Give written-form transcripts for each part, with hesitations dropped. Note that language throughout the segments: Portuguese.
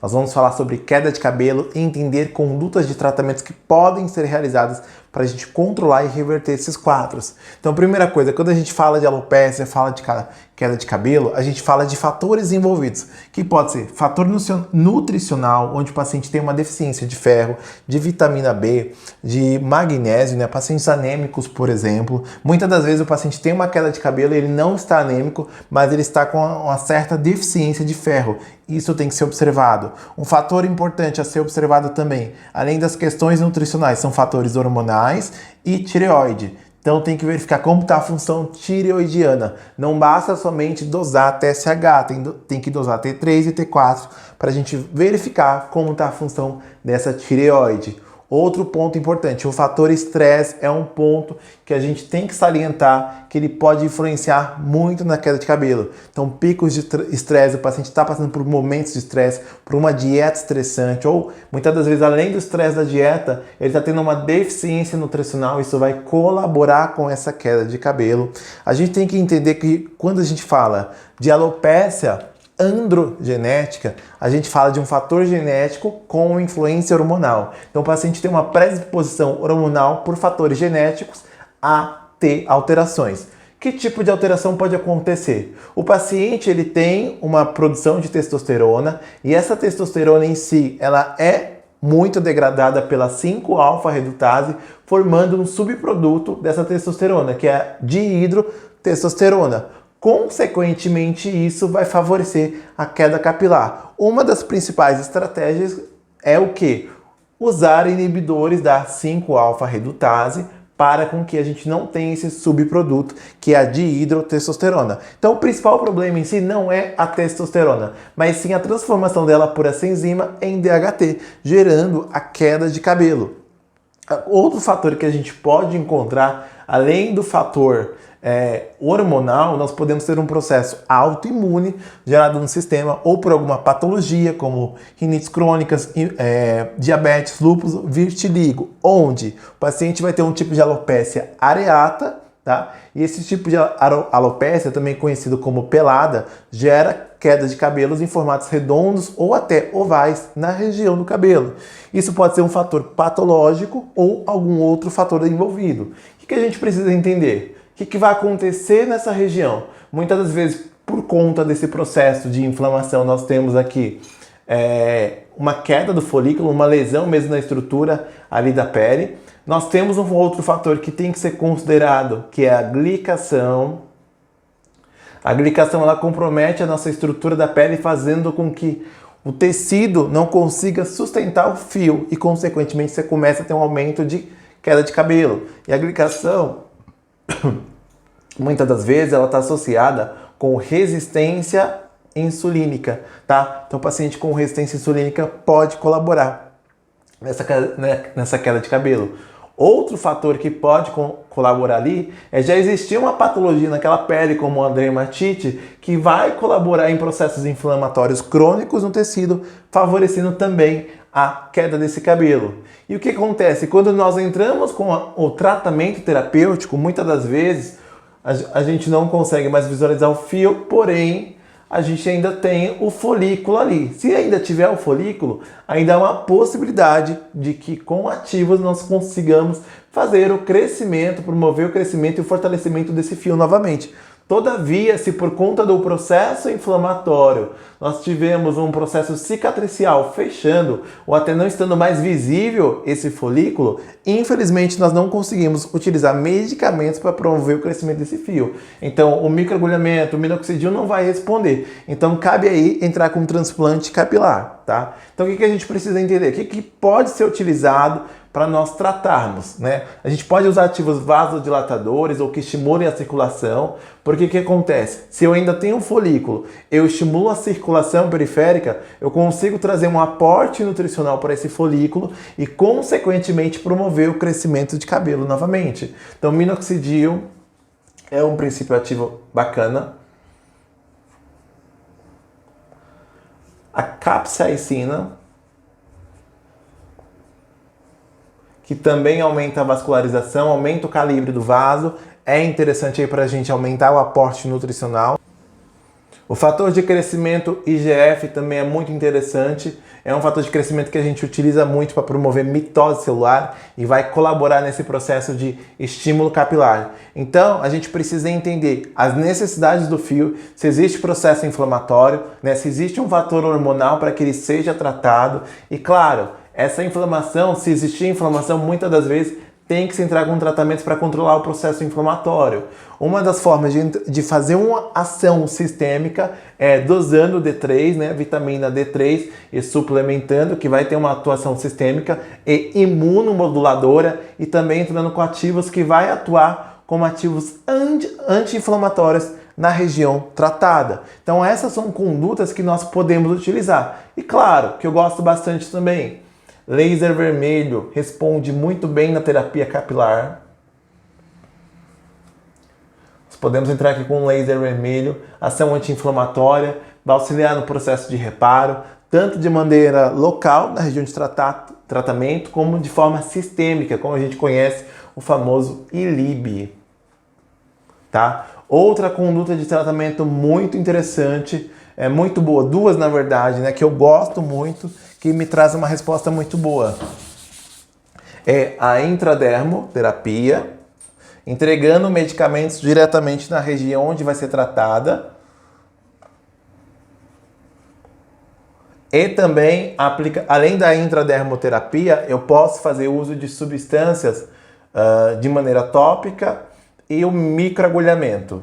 Nós vamos falar sobre queda de cabelo e entender condutas de tratamentos que podem ser realizadas para a gente controlar e reverter esses quadros. Então, primeira coisa, quando a gente fala de alopecia, fala de queda de cabelo, a gente fala de fatores envolvidos, que pode ser fator nutricional, onde o paciente tem uma deficiência de ferro, de vitamina B, de magnésio, né? Pacientes anêmicos, por exemplo. Muitas das vezes o paciente tem uma queda de cabelo e ele não está anêmico, mas ele está com uma certa deficiência de ferro. Isso tem que ser observado. Um fator importante a ser observado também, além das questões nutricionais, são fatores hormonais e tireoide. Então tem que verificar como está a função tireoidiana. Não basta somente dosar TSH, tem que dosar T3 e T4 para a gente verificar como está a função dessa tireoide. Outro ponto importante, o fator estresse é um ponto que a gente tem que salientar, que ele pode influenciar muito na queda de cabelo. Então, picos de estresse, o paciente está passando por momentos de estresse, por uma dieta estressante, ou muitas das vezes, além do estresse da dieta, ele está tendo uma deficiência nutricional, isso vai colaborar com essa queda de cabelo. A gente tem que entender que quando a gente fala de alopecia androgenética, a gente fala de um fator genético com influência hormonal. Então o paciente tem uma predisposição hormonal por fatores genéticos a ter alterações. Que tipo de alteração pode acontecer? O paciente ele tem uma produção de testosterona e essa testosterona em si, ela é muito degradada pela 5-alfa-redutase, formando um subproduto dessa testosterona, que é a dihidrotestosterona. Consequentemente, isso vai favorecer a queda capilar. Uma das principais estratégias é o quê? Usar inibidores da 5-alfa-redutase para com que a gente não tenha esse subproduto, que é a dihidrotestosterona. Então, o principal problema em si não é a testosterona, mas sim a transformação dela por essa enzima em DHT, gerando a queda de cabelo. Outro fator que a gente pode encontrar, além do fator hormonal, nós podemos ter um processo autoimune gerado no sistema ou por alguma patologia como rinites crônicas, diabetes, lúpus, vitiligo, onde o paciente vai ter um tipo de alopecia areata, tá? E esse tipo de alopecia, também conhecido como pelada, gera queda de cabelos em formatos redondos ou até ovais na região do cabelo. Isso pode ser um fator patológico ou algum outro fator envolvido. O que a gente precisa entender? O que vai acontecer nessa região? Muitas das vezes, por conta desse processo de inflamação, nós temos aqui uma queda do folículo, uma lesão mesmo na estrutura ali da pele. Nós temos um outro fator que tem que ser considerado, que é a glicação. A glicação ela compromete a nossa estrutura da pele, fazendo com que o tecido não consiga sustentar o fio e, consequentemente, você começa a ter um aumento de queda de cabelo. E a glicação, muitas das vezes, ela está associada com resistência insulínica, tá? Então, o paciente com resistência insulínica pode colaborar nessa queda de cabelo. Outro fator que pode colaborar ali é já existir uma patologia naquela pele, como a dermatite, que vai colaborar em processos inflamatórios crônicos no tecido, favorecendo também a queda desse cabelo. E o que acontece? Quando nós entramos com o tratamento terapêutico, muitas das vezes a gente não consegue mais visualizar o fio, porém a gente ainda tem o folículo ali. Se ainda tiver o folículo, ainda há uma possibilidade de que com ativos nós consigamos fazer o crescimento, promover o crescimento e o fortalecimento desse fio novamente. Todavia, se por conta do processo inflamatório nós tivemos um processo cicatricial fechando ou até não estando mais visível esse folículo, infelizmente nós não conseguimos utilizar medicamentos para promover o crescimento desse fio. Então, o microagulhamento, o minoxidil não vai responder. Então, cabe aí entrar com um transplante capilar, tá? Então, o que a gente precisa entender? O que pode ser utilizado para nós tratarmos, né? A gente pode usar ativos vasodilatadores ou que estimulem a circulação, porque o que acontece? Se eu ainda tenho um folículo, eu estimulo a circulação periférica, eu consigo trazer um aporte nutricional para esse folículo e, consequentemente, promover o crescimento de cabelo novamente. Então, minoxidil é um princípio ativo bacana. A capsaicina, que também aumenta a vascularização, aumenta o calibre do vaso, é interessante aí para a gente aumentar o aporte nutricional. O fator de crescimento IGF também é muito interessante. É um fator de crescimento que a gente utiliza muito para promover mitose celular e vai colaborar nesse processo de estímulo capilar. Então, a gente precisa entender as necessidades do fio, se existe processo inflamatório, né, se existe um fator hormonal para que ele seja tratado. E claro, essa inflamação, se existir inflamação, muitas das vezes tem que se entrar com tratamentos para controlar o processo inflamatório. Uma das formas de fazer uma ação sistêmica é dosando o D3, né, vitamina D3, e suplementando, que vai ter uma atuação sistêmica e imunomoduladora, e também entrando com ativos que vai atuar como ativos anti-inflamatórios na região tratada. Então essas são condutas que nós podemos utilizar. E claro, que eu gosto bastante também, laser vermelho responde muito bem na terapia capilar. Nós podemos entrar aqui com um laser vermelho, ação anti-inflamatória, vai auxiliar no processo de reparo, tanto de maneira local, na região de tratamento, como de forma sistêmica, como a gente conhece o famoso ILIB. Tá? Outra conduta de tratamento muito interessante, é muito boa, duas na verdade, né, que eu gosto muito, que me traz uma resposta muito boa. É a intradermoterapia, entregando medicamentos diretamente na região onde vai ser tratada. E também, além da intradermoterapia, eu posso fazer uso de substâncias de maneira tópica e o microagulhamento.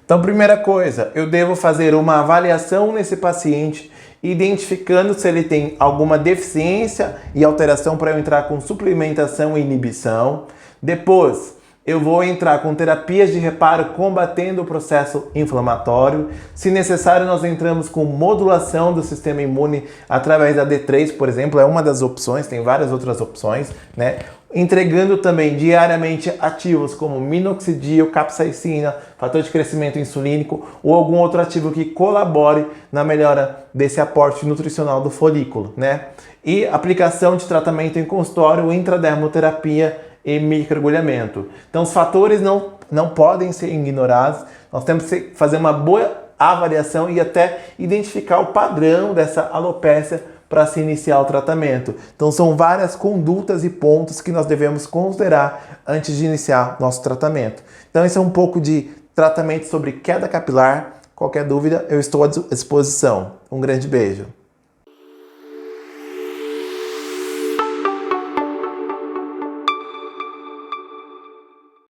Então, primeira coisa, eu devo fazer uma avaliação nesse paciente, identificando se ele tem alguma deficiência e alteração para eu entrar com suplementação e inibição. Depois, eu vou entrar com terapias de reparo combatendo o processo inflamatório. Se necessário, nós entramos com modulação do sistema imune através da D3, por exemplo, é uma das opções, tem várias outras opções, né? Entregando também diariamente ativos como minoxidil, capsaicina, fator de crescimento insulínico ou algum outro ativo que colabore na melhora desse aporte nutricional do folículo, né? E aplicação de tratamento em consultório, intradermoterapia e microagulhamento. Então os fatores não podem ser ignorados, nós temos que fazer uma boa avaliação e até identificar o padrão dessa alopécia para se iniciar o tratamento. Então são várias condutas e pontos que nós devemos considerar antes de iniciar nosso tratamento. Então esse é um pouco de tratamento sobre queda capilar. Qualquer dúvida, eu estou à disposição. Um grande beijo.